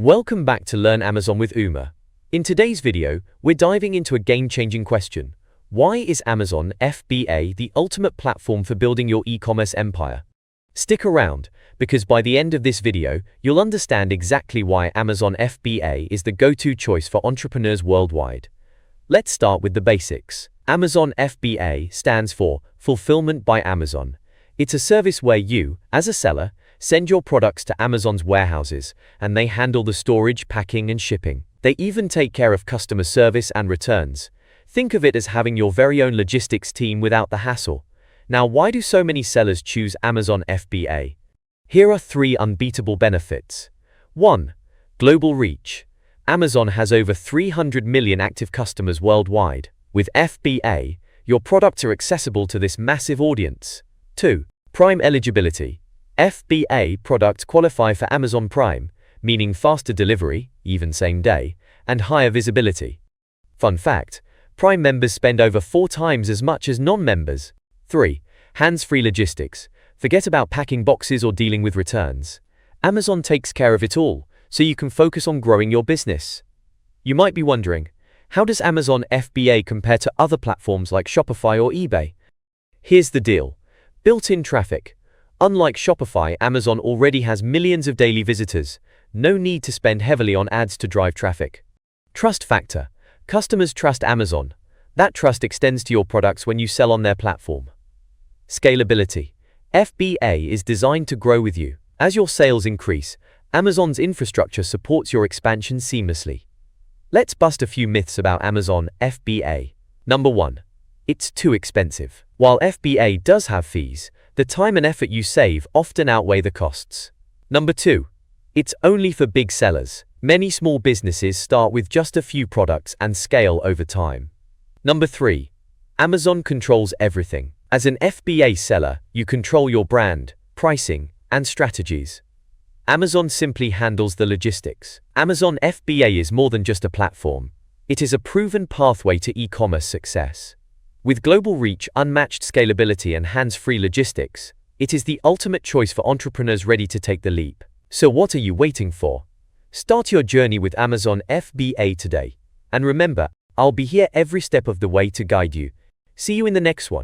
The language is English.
Welcome back to Learn Amazon with Umer. In today's video, we're diving into a game-changing question. Why is Amazon FBA the ultimate platform for building your e-commerce empire? Stick around, because by the end of this video, you'll understand exactly why Amazon FBA is the go-to choice for entrepreneurs worldwide. Let's start with the basics. Amazon FBA stands for Fulfillment by Amazon. It's a service where you, as a seller, send your products to Amazon's warehouses, and they handle the storage, packing, and shipping. They even take care of customer service and returns. Think of it as having your very own logistics team without the hassle. Now, why do so many sellers choose Amazon FBA? Here are 3 unbeatable benefits. 1. Global reach. Amazon has over 300 million active customers worldwide. With FBA, your products are accessible to this massive audience. 2. Prime eligibility. FBA products qualify for Amazon Prime, meaning faster delivery, even same day, and higher visibility. Fun fact, Prime members spend over 4 times as much as non-members. 3. Hands-free logistics. Forget about packing boxes or dealing with returns. Amazon takes care of it all, so you can focus on growing your business. You might be wondering, how does Amazon FBA compare to other platforms like Shopify or eBay? Here's the deal. Built-in traffic. Unlike Shopify, Amazon already has millions of daily visitors. No need to spend heavily on ads to drive traffic. Trust factor. Customers trust Amazon. That trust extends to your products when you sell on their platform. Scalability. FBA is designed to grow with you. As your sales increase, Amazon's infrastructure supports your expansion seamlessly. Let's bust a few myths about Amazon FBA. Number 1. It's too expensive. While FBA does have fees, the time and effort you save often outweigh the costs. Number 2. It's only for big sellers. Many small businesses start with just a few products and scale over time. Number 3. Amazon controls everything. As an FBA seller, you control your brand, pricing, and strategies. Amazon simply handles the logistics. Amazon FBA is more than just a platform. It is a proven pathway to e-commerce success. With global reach, unmatched scalability, and hands-free logistics, it is the ultimate choice for entrepreneurs ready to take the leap. So what are you waiting for? Start your journey with Amazon FBA today. And remember, I'll be here every step of the way to guide you. See you in the next one.